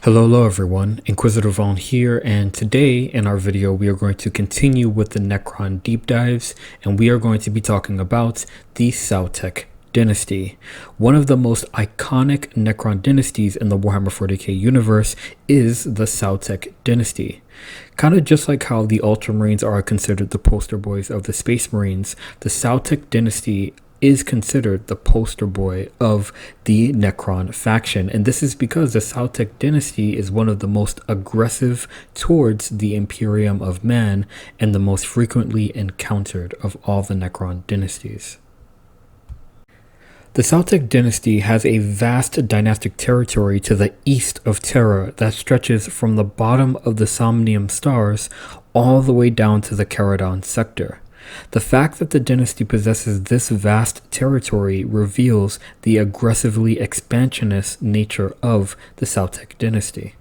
Hello everyone, Inquisitor Vaughn here, and today in our video we are going to continue with the Necron deep dives, and we are going to be talking about the Sautekh Dynasty. One of the most iconic Necron dynasties in the Warhammer 40k universe is the Sautekh Dynasty. Kind of just like how the Ultramarines are considered the poster boys of the Space Marines, the Sautekh Dynasty is considered the poster boy of the Necron faction, and this is because the Sautekh Dynasty is one of the most aggressive towards the Imperium of Man and the most frequently encountered of all the Necron dynasties. The Sautekh Dynasty has a vast dynastic territory to the east of Terra that stretches from the bottom of the Somnium stars all the way down to the Caradon sector. The fact that the dynasty possesses this vast territory reveals the aggressively expansionist nature of the Sautekh Dynasty.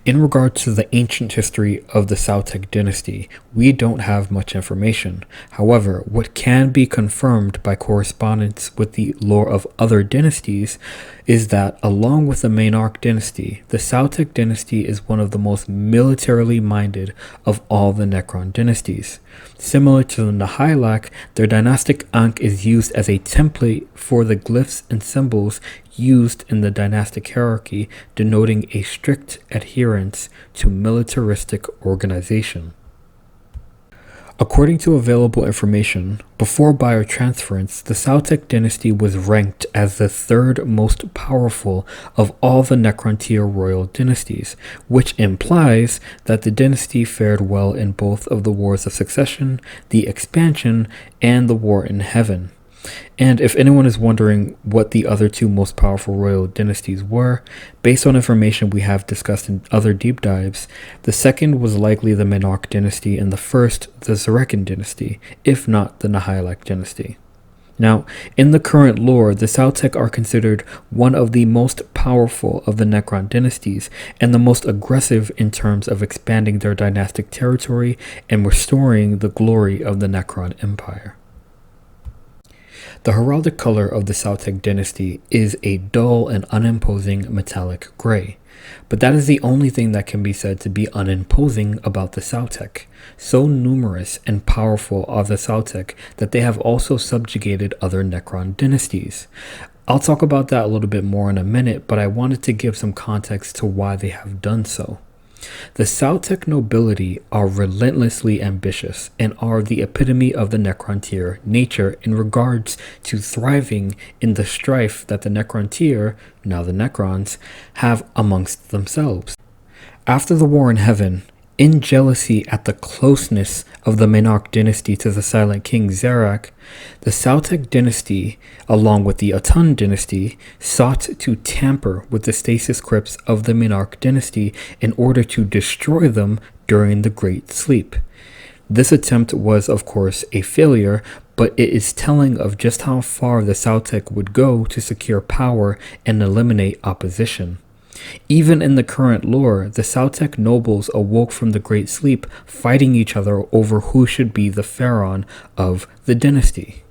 In regard to the ancient history of the Sautekh Dynasty, we don't have much information. However, what can be confirmed by correspondence with the lore of other dynasties is that, along with the Maynarch dynasty, the Sautekh Dynasty is one of the most militarily minded of all the Necron dynasties. Similar to the Nihilakh, their dynastic Ankh is used as a template for the glyphs and symbols used in the dynastic hierarchy, denoting a strict adherence to militaristic organization. According to available information, before biotransference, the Sautekh Dynasty was ranked as the third most powerful of all the Necron tier royal dynasties, which implies that the dynasty fared well in both of the Wars of Succession, the Expansion, and the War in Heaven. And if anyone is wondering what the other two most powerful royal dynasties were, based on information we have discussed in other deep dives, the second was likely the Maynarch dynasty and the first the Zarekan dynasty, if not the Nihilakh dynasty. Now, in the current lore, the Sautekh are considered one of the most powerful of the Necron dynasties and the most aggressive in terms of expanding their dynastic territory and restoring the glory of the Necron Empire. The heraldic color of the Sautekh Dynasty is a dull and unimposing metallic gray, but that is the only thing that can be said to be unimposing about the Sautekh. So numerous and powerful are the Sautekh that they have also subjugated other Necron dynasties. I'll talk about that a little bit more in a minute, but I wanted to give some context to why they have done so. The Sautekh nobility are relentlessly ambitious and are the epitome of the Necron tier nature in regards to thriving in the strife that the Necron tier, now the Necrons, have amongst themselves. After the War in Heaven, in jealousy at the closeness of the Maynarch dynasty to the Silent King Zarak, the Sautekh Dynasty, along with the Atun dynasty, sought to tamper with the stasis crypts of the Maynarch dynasty in order to destroy them during the Great Sleep. This attempt was, of course, a failure, but it is telling of just how far the Sautekh would go to secure power and eliminate opposition. Even in the current lore, the Sautekh nobles awoke from the Great Sleep, fighting each other over who should be the pharaoh of the dynasty.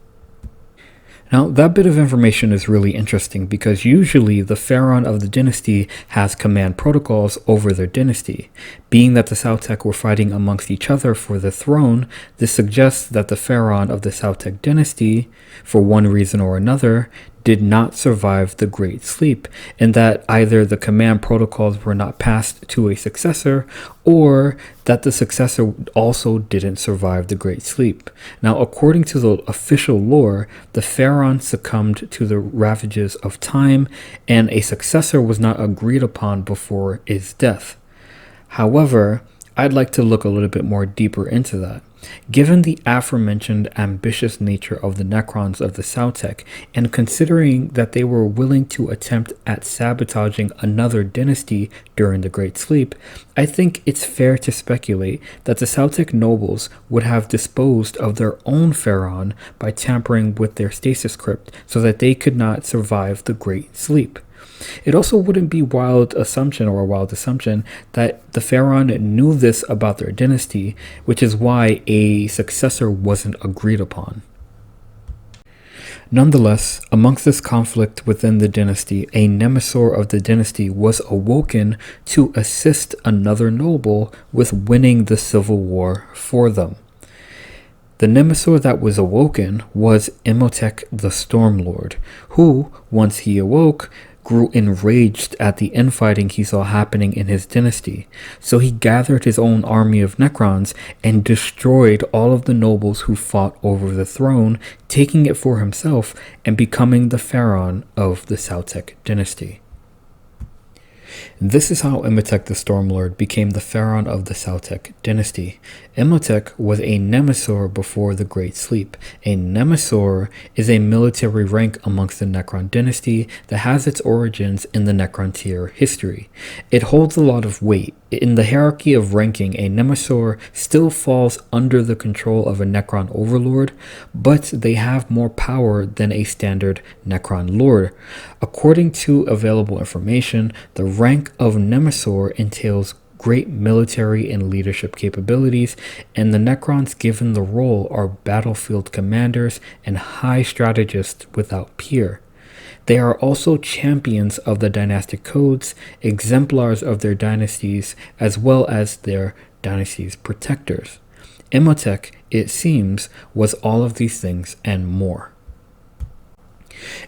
Now, that bit of information is really interesting because usually the pharaoh of the dynasty has command protocols over their dynasty. Being that the Sautekh were fighting amongst each other for the throne, this suggests that the pharaoh of the Sautekh dynasty, for one reason or another, did not survive the Great Sleep, and that either the command protocols were not passed to a successor, or that the successor also didn't survive the Great Sleep. Now, according to the official lore, the pharaoh succumbed to the ravages of time, and a successor was not agreed upon before his death. However, I'd like to look a little bit more deeper into that. Given the aforementioned ambitious nature of the Necrons of the Sautekh, and considering that they were willing to attempt at sabotaging another dynasty during the Great Sleep, I think it's fair to speculate that the Sautekh nobles would have disposed of their own pharaoh by tampering with their stasis crypt so that they could not survive the Great Sleep. It also wouldn't be a wild assumption that the pharaoh knew this about their dynasty, which is why a successor wasn't agreed upon. Nonetheless, amongst this conflict within the dynasty, a nemesis of the dynasty was awoken to assist another noble with winning the civil war for them. The nemesis that was awoken was Imhotep the Stormlord, who, once he awoke, grew enraged at the infighting he saw happening in his dynasty. So he gathered his own army of Necrons and destroyed all of the nobles who fought over the throne, taking it for himself and becoming the pharaoh of the Sautekh Dynasty. This is how Imhotep the Stormlord became the pharaoh of the Sautekh Dynasty. Imhotep was a nemesis before the Great Sleep. A nemesis is a military rank amongst the Necron dynasty that has its origins in the Necrontyr history. It holds a lot of weight. In the hierarchy of ranking, a nemesis still falls under the control of a Necron overlord, but they have more power than a standard Necron lord. According to available information, the rank of nemesis entails great military and leadership capabilities, and the Necrons given the role are battlefield commanders and high strategists without peer. They are also champions of the dynastic codes, exemplars of their dynasties, as well as their dynasty's protectors. Imhotep, it seems, was all of these things and more.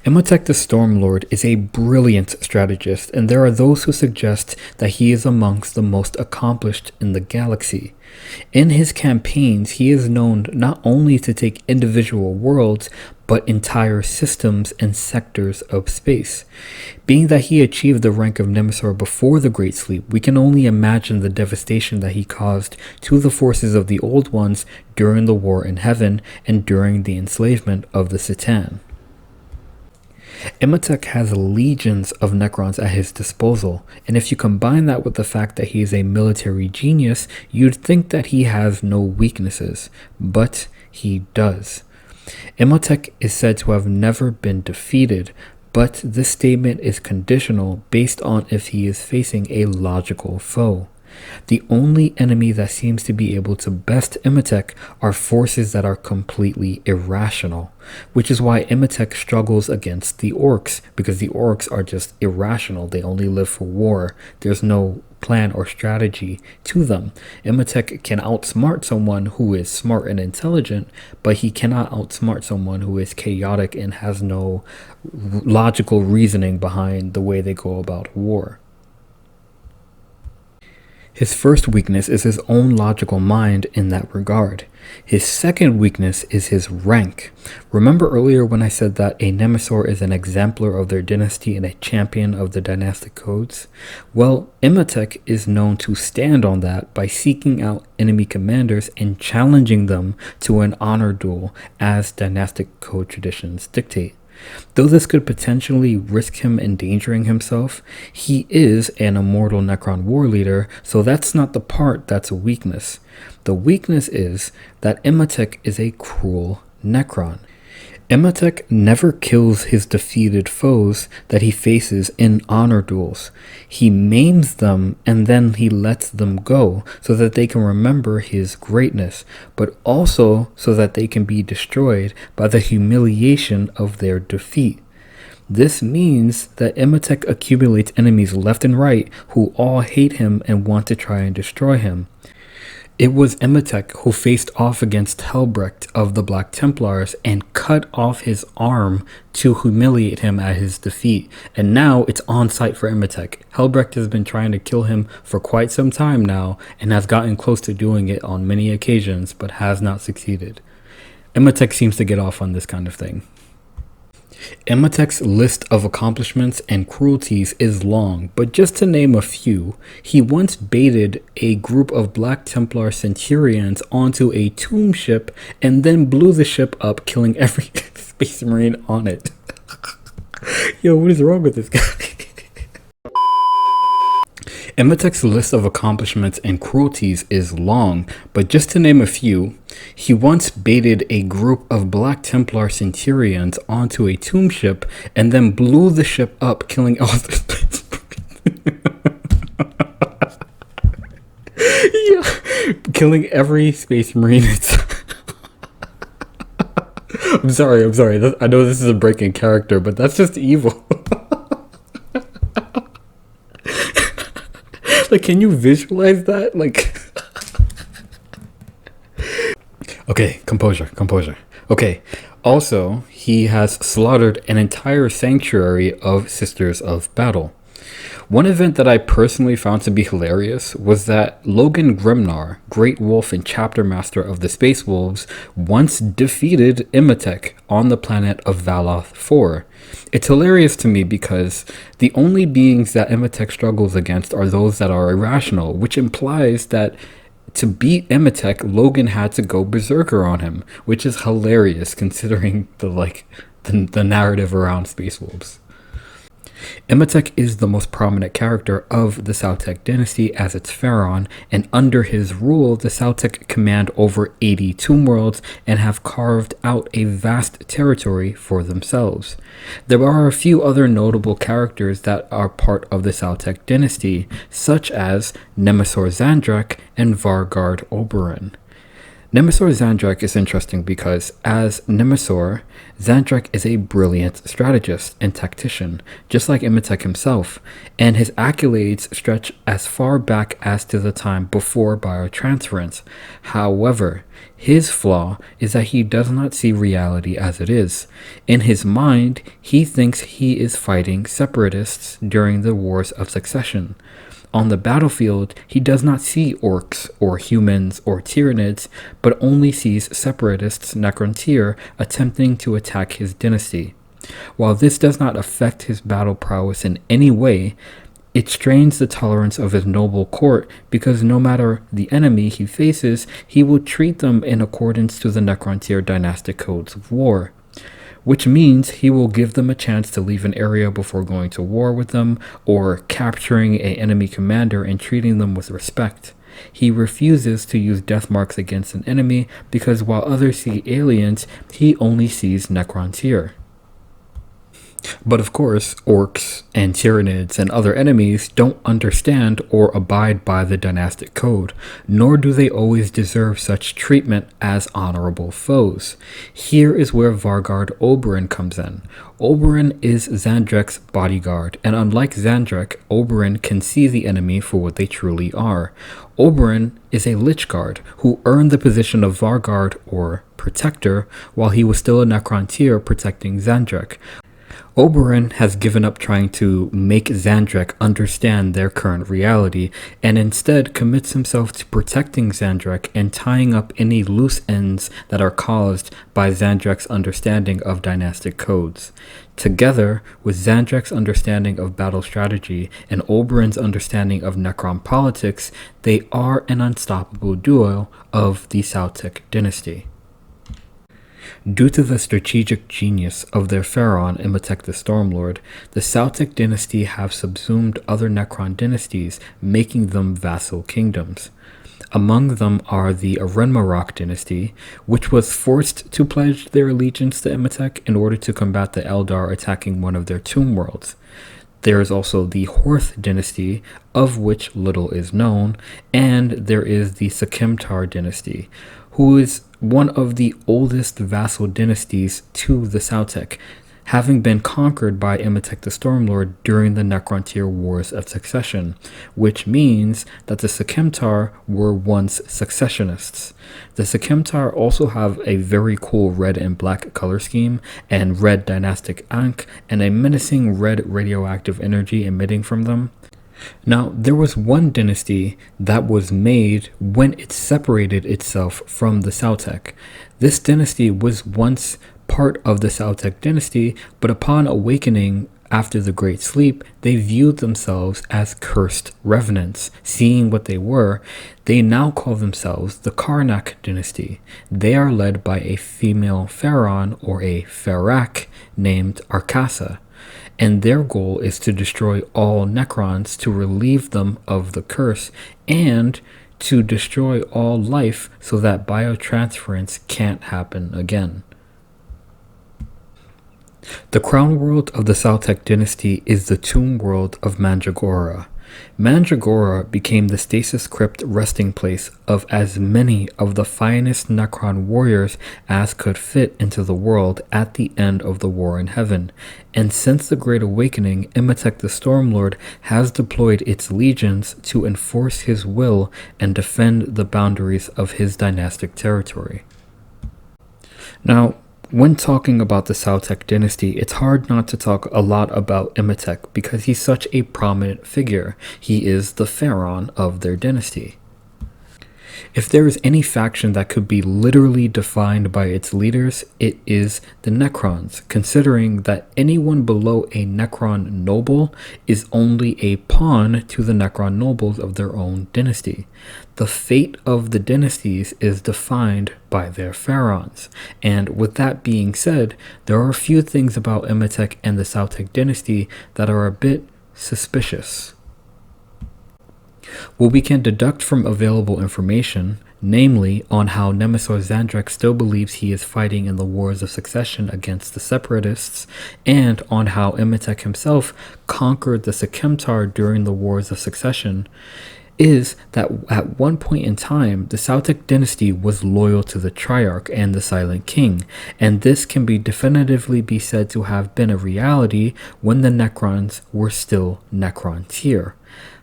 Imhotep the Stormlord is a brilliant strategist, and there are those who suggest that he is amongst the most accomplished in the galaxy. In his campaigns, he is known not only to take individual worlds, but entire systems and sectors of space. Being that he achieved the rank of nemesis before the Great Sleep, we can only imagine the devastation that he caused to the forces of the Old Ones during the War in Heaven and during the enslavement of the Citan. Imhotep has legions of Necrons at his disposal, and if you combine that with the fact that he is a military genius, you'd think that he has no weaknesses, but he does. Imhotep is said to have never been defeated, but this statement is conditional based on if he is facing a logical foe. The only enemy that seems to be able to best Imhotep are forces that are completely irrational, which is why Imhotep struggles against the orcs, because the orcs are just irrational. They only live for war. There's no plan or strategy to them. Imhotep can outsmart someone who is smart and intelligent, but he cannot outsmart someone who is chaotic and has no logical reasoning behind the way they go about war. His first weakness is his own logical mind in that regard. His second weakness is his rank. Remember earlier when I said that a nemesis is an exemplar of their dynasty and a champion of the dynastic codes? Well, Imhotep is known to stand on that by seeking out enemy commanders and challenging them to an honor duel as dynastic code traditions dictate. Though this could potentially risk him endangering himself, he is an immortal Necron war leader, so that's not the part that's a weakness. The weakness is that Imhotep is a cruel Necron. Imhotep never kills his defeated foes that he faces in honor duels. He maims them and then he lets them go so that they can remember his greatness, but also so that they can be destroyed by the humiliation of their defeat. This means that Imhotep accumulates enemies left and right who all hate him and want to try and destroy him. It was Imhotep who faced off against Helbrecht of the Black Templars and cut off his arm to humiliate him at his defeat. And now it's on site for Imhotep. Helbrecht has been trying to kill him for quite some time now and has gotten close to doing it on many occasions, but has not succeeded. Imhotep seems to get off on this kind of thing. Imhotep's list of accomplishments and cruelties is long, but just to name a few, he once baited a group of Black Templar centurions onto a tomb ship and then blew the ship up, killing every space marine on it. Yo, what is wrong with this guy? Imhotep's list of accomplishments and cruelties is long, but just to name a few, he once baited a group of Black Templar centurions onto a tomb ship and then blew the ship up, killing all the killing every space marine. I'm I'm sorry. I know this is a break in character, but that's just evil. Like, can you visualize that? Like, okay, composure. Okay, also, he has slaughtered an entire sanctuary of Sisters of Battle. One event that I personally found to be hilarious was that Logan Grimnar, Great Wolf and Chapter Master of the Space Wolves, once defeated Imatech on the planet of Valoth 4. It's hilarious to me because the only beings that Imatech struggles against are those that are irrational, which implies that to beat Imatech, Logan had to go berserker on him, which is hilarious considering the narrative around Space Wolves. Imatech is the most prominent character of the Sautekh Dynasty as its pharaoh, and under his rule, the Sautekh command over 80 tomb worlds and have carved out a vast territory for themselves. There are a few other notable characters that are part of the Sautekh Dynasty, such as Nemesor Zandrak and Vargard Oberyn. Nemesor Zandrak is interesting because, as Nemesor, Zandrak is a brilliant strategist and tactician, just like Imatech himself, and his accolades stretch as far back as to the time before biotransference. However, his flaw is that he does not see reality as it is. In his mind, he thinks he is fighting separatists during the Wars of Succession. On the battlefield, he does not see orcs or humans or Tyranids, but only sees separatists Necrontyr attempting to attack his dynasty. While this does not affect his battle prowess in any way, it strains the tolerance of his noble court because no matter the enemy he faces, he will treat them in accordance to the Necrontyr dynastic codes of war. Which means he will give them a chance to leave an area before going to war with them, or capturing an enemy commander and treating them with respect. He refuses to use death marks against an enemy because while others see aliens, he only sees Necrontyr. But of course, orcs and Tyranids and other enemies don't understand or abide by the dynastic code, nor do they always deserve such treatment as honorable foes. Here is where Vargard Oberyn comes in. Oberyn is Zandrak's bodyguard, and unlike Zandrak, Oberyn can see the enemy for what they truly are. Oberyn is a Lich Guard who earned the position of Vargard or Protector while he was still a Necrontyr protecting Zandrak. Oberyn has given up trying to make Zandrak understand their current reality and instead commits himself to protecting Zandrak and tying up any loose ends that are caused by Zandrak's understanding of dynastic codes. Together with Zandrak's understanding of battle strategy and Oberyn's understanding of Necron politics, they are an unstoppable duo of the Sautekh Dynasty. Due to the strategic genius of their pharaoh Imatech the Stormlord, the Sautekh Dynasty have subsumed other Necron dynasties, making them vassal kingdoms. Among them are the Arenmarok dynasty, which was forced to pledge their allegiance to Imatech in order to combat the Eldar attacking one of their tomb worlds. There is also the Horth dynasty, of which little is known, and there is the Sekemtar dynasty, who is one of the oldest vassal dynasties to the Sautekh, having been conquered by Imatech the Stormlord during the Necrontyr Wars of Succession, which means that the Sekemtar were once successionists. The Sekemtar also have a very cool red and black color scheme, and red dynastic ankh, and a menacing red radioactive energy emitting from them. Now, there was one dynasty that was made when it separated itself from the Sautekh. This dynasty was once part of the Sautekh Dynasty, but upon awakening after the Great Sleep, they viewed themselves as cursed revenants. Seeing what they were, they now call themselves the Karnak Dynasty. They are led by a female pharaoh or a Pharak named Arkasa, and their goal is to destroy all Necrons to relieve them of the curse and to destroy all life so that biotransference can't happen again. The crown world of the Sautekh Dynasty is the tomb world of Mandragora. Mandragora became the stasis crypt resting place of as many of the finest Necron warriors as could fit into the world at the end of the War in Heaven, and since the Great Awakening, Imhotep the Stormlord has deployed its legions to enforce his will and defend the boundaries of his dynastic territory. Now, when talking about the Sautekh Dynasty, it's hard not to talk a lot about Imhotep because he's such a prominent figure. He is the pharaoh of their dynasty. If there is any faction that could be literally defined by its leaders, it is the Necrons, considering that anyone below a Necron noble is only a pawn to the Necron nobles of their own dynasty. The fate of the dynasties is defined by their pharaohs. And with that being said, there are a few things about Imhotep and the Sautekh Dynasty that are a bit suspicious. What we can deduct from available information, namely on how Nemesor Zandrek still believes he is fighting in the Wars of Succession against the Separatists, and on how Imhotep himself conquered the Sekemtar during the Wars of Succession, is that at one point in time, the Sautekh Dynasty was loyal to the Triarch and the Silent King, and this can be definitively be said to have been a reality when the Necrons were still Necron tier.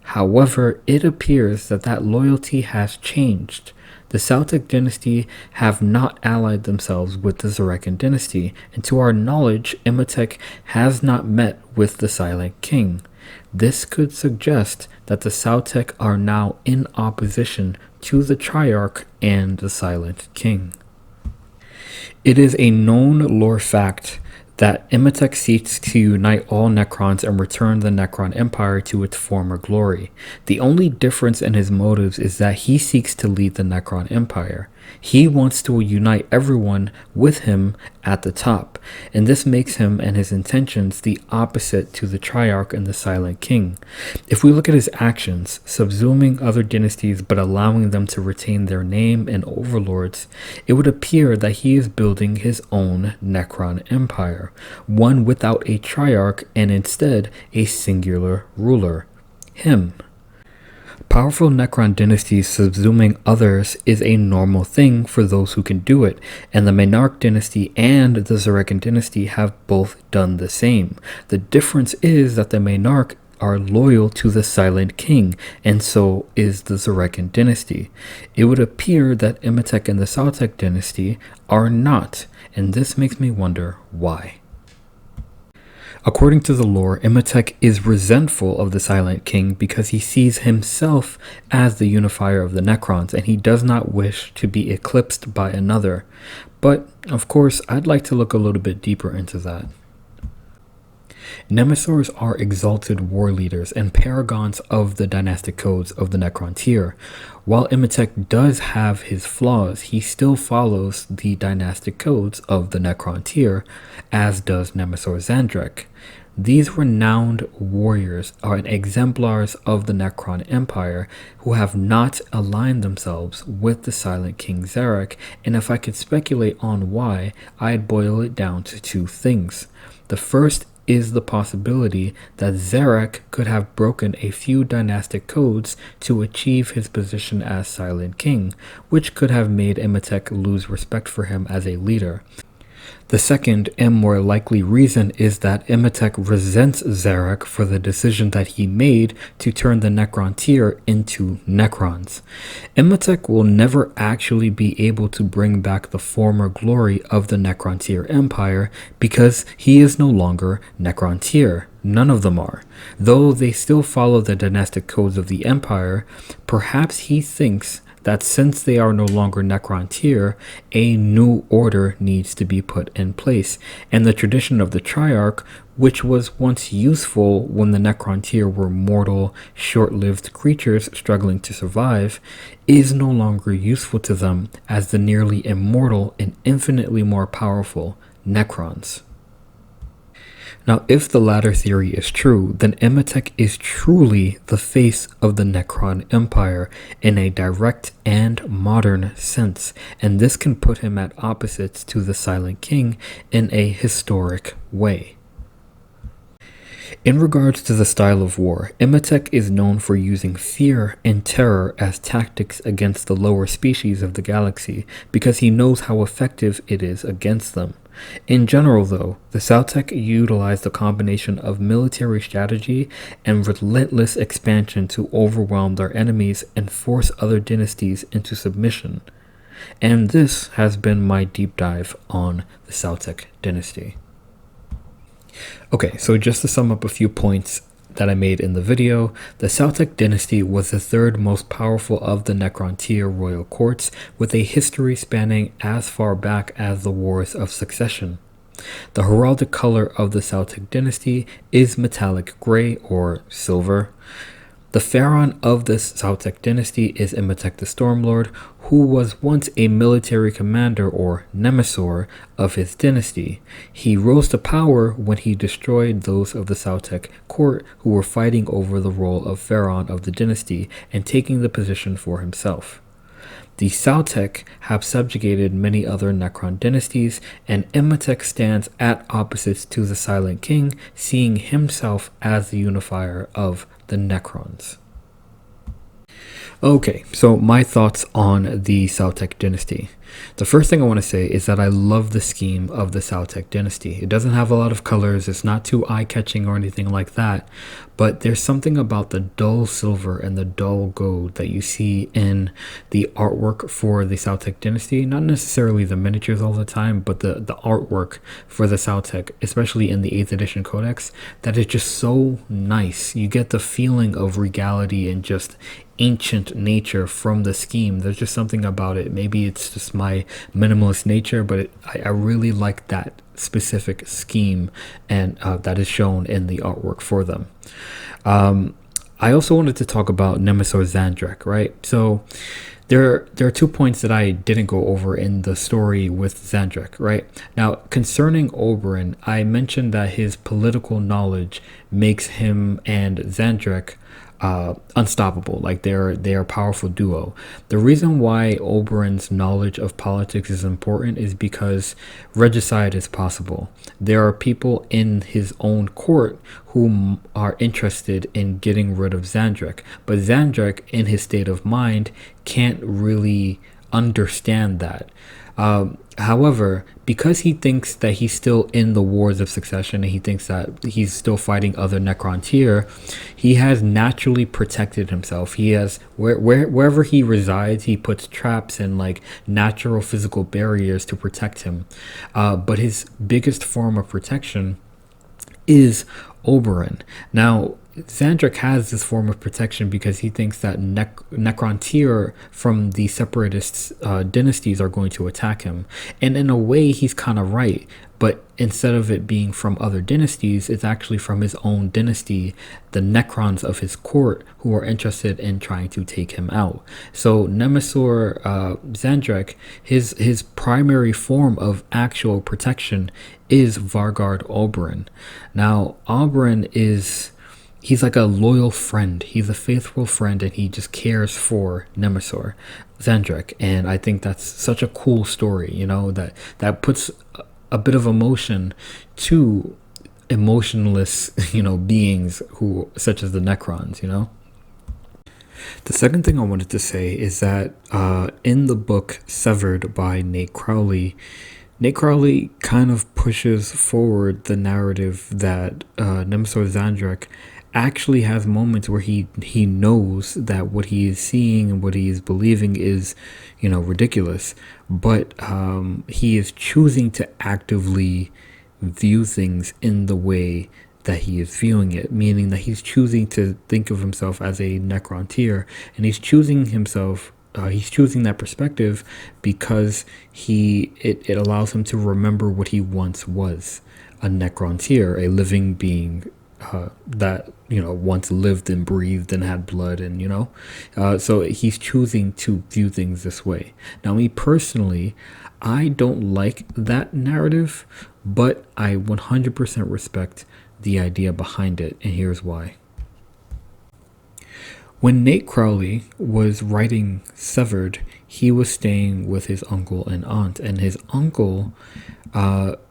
However, it appears that that loyalty has changed. The Sautekh Dynasty have not allied themselves with the Zorekan Dynasty, and to our knowledge, Imhotep has not met with the Silent King. This could suggest that the Sautekh are now in opposition to the Triarch and the Silent King. It is a known lore fact that Imhotep seeks to unite all Necrons and return the Necron Empire to its former glory. The only difference in his motives is that he seeks to lead the Necron Empire. He wants to unite everyone with him at the top, and this makes him and his intentions the opposite to the Triarch and the Silent King. If we look at his actions, subsuming other dynasties but allowing them to retain their name and overlords, it would appear that he is building his own Necron Empire, one without a Triarch and instead a singular ruler, him. Powerful Necron dynasties subsuming others is a normal thing for those who can do it, and the Menarch dynasty and the Zorekan dynasty have both done the same. The difference is that the Menarch are loyal to the Silent King, and so is the Zorekan dynasty. It would appear that Imhotep and the Sautekh dynasty are not, and this makes me wonder why. According to the lore, Imhotep is resentful of the Silent King because he sees himself as the unifier of the Necrons, and he does not wish to be eclipsed by another. But, of course, I'd like to look a little bit deeper into that. Nemesors are exalted war leaders and paragons of the dynastic codes of the Necron tier. While Imhotep does have his flaws, he still follows the dynastic codes of the Necron tier, as does Nemesor Zandrek. These renowned warriors are exemplars of the Necron Empire who have not aligned themselves with the Silent King Zarek, and if I could speculate on why, I'd boil it down to two things. The first is the possibility that Zarek could have broken a few dynastic codes to achieve his position as Silent King, which could have made Imhotep lose respect for him as a leader. The second and more likely reason is that Imhotep resents Zarek for the decision that he made to turn the Necron tier into Necrons. Imhotep will never actually be able to bring back the former glory of the Necron tier empire because he is no longer Necron tier. None of them are. Though they still follow the dynastic codes of the empire, perhaps he thinks that since they are no longer Necron tier, a new order needs to be put in place, and the tradition of the Triarch, which was once useful when the Necron tier were mortal, short-lived creatures struggling to survive, is no longer useful to them as the nearly immortal and infinitely more powerful Necrons. Now, if the latter theory is true, then Imhotep is truly the face of the Necron Empire in a direct and modern sense, and this can put him at opposites to the Silent King in a historic way. In regards to the style of war, Imhotep is known for using fear and terror as tactics against the lower species of the galaxy because he knows how effective it is against them. In general, though, the Sautekh utilized a combination of military strategy and relentless expansion to overwhelm their enemies and force other dynasties into submission. And this has been my deep dive on the Sautekh Dynasty. Okay, so just to sum up a few points that I made in the video, the Sautekh Dynasty was the third most powerful of the Necrontyr royal courts, with a history spanning as far back as the Wars of Succession. The heraldic color of the Sautekh Dynasty is metallic gray or silver. The pharaoh of the Sautekh Dynasty is Imhotep the Stormlord, who was once a military commander or Nemesor of his dynasty. He rose to power when he destroyed those of the Sautekh court who were fighting over the role of pharaoh of the dynasty and taking the position for himself. The Sautekh have subjugated many other Necron dynasties, and Imhotep stands at opposites to the Silent King, seeing himself as the unifier of the Necrons. Okay, so my thoughts on the Sautekh Dynasty. The first thing I want to say is that I love the scheme of the Sautekh Dynasty. It doesn't have a lot of colors, it's not too eye-catching or anything like that, but there's something about the dull silver and the dull gold that you see in the artwork for the Sautekh Dynasty. Not necessarily the miniatures all the time, but the artwork for the Sautekh, especially in the 8th edition codex, that is just so nice. You get the feeling of regality and just ancient nature from the scheme. There's just something about it. Maybe it's just my minimalist nature, but I really like that specific scheme, and that is shown in the artwork for them. I also wanted to talk about Nemesor Zandrek, right? So there are 2 points that I didn't go over in the story with Zandrek, right? Now, concerning Oberyn, I mentioned that his political knowledge makes him and Zandrek unstoppable. Like they're a powerful duo. The reason why Oberyn's knowledge of politics is important is because regicide is possible. There are people in his own court who are interested in getting rid of Zandrek, but Zandrek, in his state of mind, can't really understand that. However, because he thinks that he's still in the Wars of Succession and he thinks that he's still fighting other Necrontyr, he has naturally protected himself. He has, wherever he resides, he puts traps and like natural physical barriers to protect him. But his biggest form of protection is Oberyn. Now, Zandrek has this form of protection because he thinks that Necrontyr from the separatist dynasties are going to attack him. And in a way, he's kind of right. But instead of it being from other dynasties, it's actually from his own dynasty, the Necrons of his court, who are interested in trying to take him out. So Nemesor Zandrek, his primary form of actual protection is Vargard Oberyn. Now, Oberyn he's like a loyal friend. He's a faithful friend, and he just cares for Nemesor Zandrek. And I think that's such a cool story, you know, that puts a bit of emotion to emotionless, beings who, such as the Necrons, The second thing I wanted to say is that in the book Severed by Nate Crowley kind of pushes forward the narrative that Nemesor Zandrek actually has moments where he knows that what he is seeing and what he is believing is, ridiculous, but he is choosing to actively view things in the way that he is viewing it, meaning that he's choosing to think of himself as a Necrontyr, and he's choosing that perspective because it allows him to remember what he once was, a Necrontyr, a living being that once lived and breathed and had blood, and so he's choosing to view things this way. Now, me personally, I don't like that narrative, but I 100% respect the idea behind it, and here's why. When Nate Crowley was writing Severed, he was staying with his uncle and aunt, and his uncle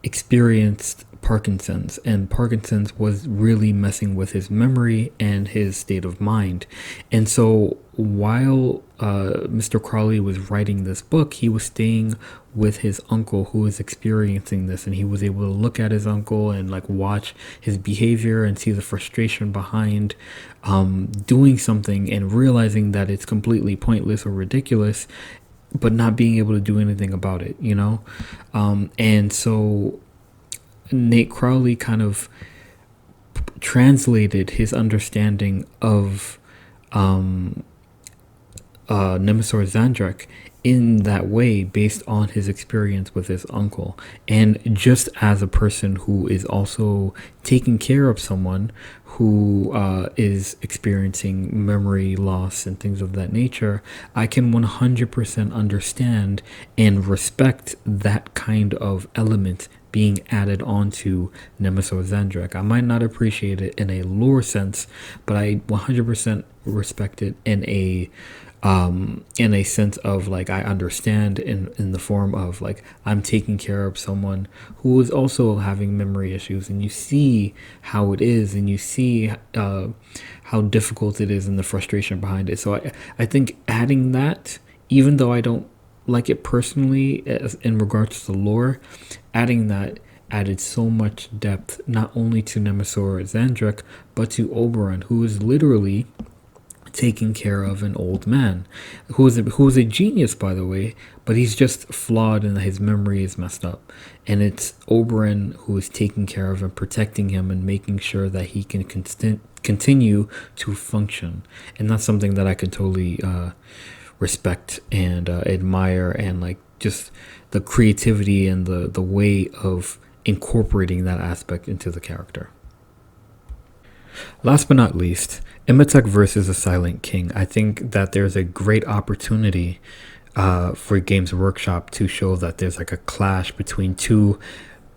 experienced Parkinson's, and Parkinson's was really messing with his memory and his state of mind. And so while Mr. Crowley was writing this book, he was staying with his uncle who was experiencing this, and he was able to look at his uncle and like watch his behavior and see the frustration behind doing something and realizing that it's completely pointless or ridiculous, but not being able to do anything about it, and so Nate Crowley kind of translated his understanding of Nemesor Zandrek in that way based on his experience with his uncle. And just as a person who is also taking care of someone who is experiencing memory loss and things of that nature, I can 100% understand and respect that kind of element being added onto Nemesor Zandrek. I might not appreciate it in a lore sense, but I 100% respect it in a sense of like I understand in the form of like I'm taking care of someone who is also having memory issues, and you see how it is, and you see how difficult it is and the frustration behind it. So I think adding that, even though I don't like it personally in regards to the lore, adding that added so much depth not only to Nemesor Zandrek but to Oberon, who is literally taking care of an old man who is a genius, by the way, but he's just flawed and his memory is messed up. And it's Oberon who is taking care of and protecting him and making sure that he can continue to function. And that's something that I can totally respect and admire, and like just the creativity and the way of incorporating that aspect into the character. Last but not least, Imhotep versus the Silent King. I think that there's a great opportunity for Games Workshop to show that there's like a clash between two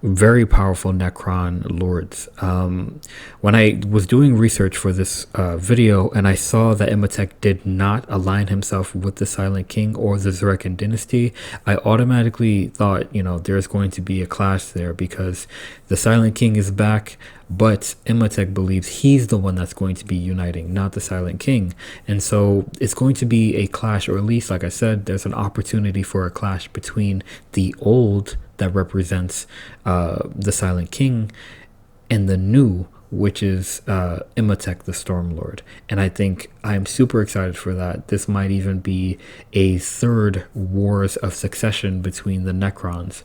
very powerful Necron lords. When I was doing research for this video and I saw that Imhotep did not align himself with the Silent King or the Sautekh Dynasty, I automatically thought, there's going to be a clash there because the Silent King is back, but Imhotep believes he's the one that's going to be uniting, not the Silent King. And so it's going to be a clash, or at least, like I said, there's an opportunity for a clash between the old that represents the Silent King and the new, which is Imhotep the Stormlord. And I think I'm super excited for that. This might even be a third Wars of Succession between the Necrons.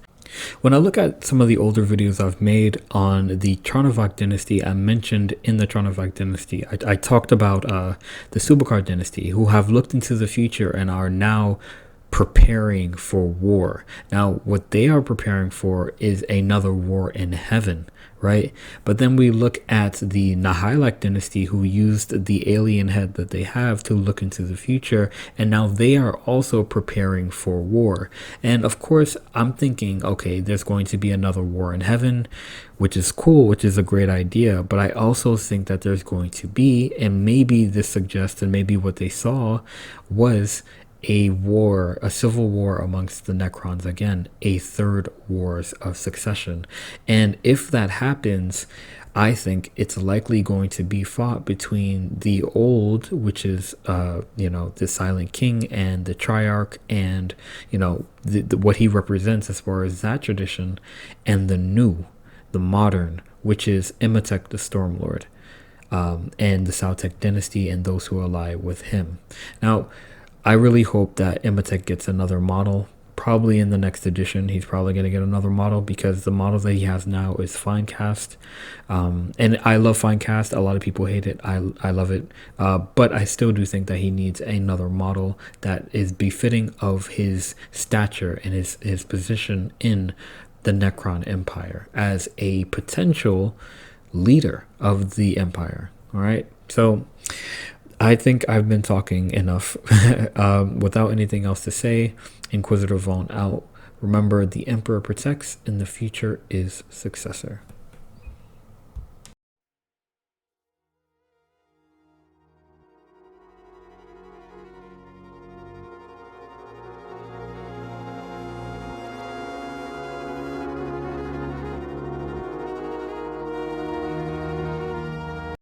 When I look at some of the older videos I've made on the Sautekh Dynasty, I mentioned in the Sautekh Dynasty, I talked about the Subakar Dynasty, who have looked into the future and are now preparing for war. Now, what they are preparing for is another war in heaven, right? But then we look at the Nihilakh Dynasty, who used the alien head that they have to look into the future, and now they are also preparing for war. And of course, I'm thinking, okay, there's going to be another war in heaven, which is cool, which is a great idea. But I also think that there's going to be, and maybe this suggests, and maybe what they saw was a war, a civil war amongst the Necrons, again, a third Wars of Succession. And if that happens, I think it's likely going to be fought between the old, which is, the Silent King and the Triarch, and, what he represents as far as that tradition, and the new, the modern, which is Imhotep the Stormlord, and the Sautekh Dynasty and those who ally with him. Now, I really hope that Imhotep gets another model. Probably in the next edition, he's probably going to get another model, because the model that he has now is Finecast. And I love Finecast. A lot of people hate it. I love it. But I still do think that he needs another model that is befitting of his stature and his position in the Necron Empire as a potential leader of the empire. All right. So I think I've been talking enough. Without anything else to say, Inquisitor Vaughn out. Remember, the Emperor protects and the future is successor.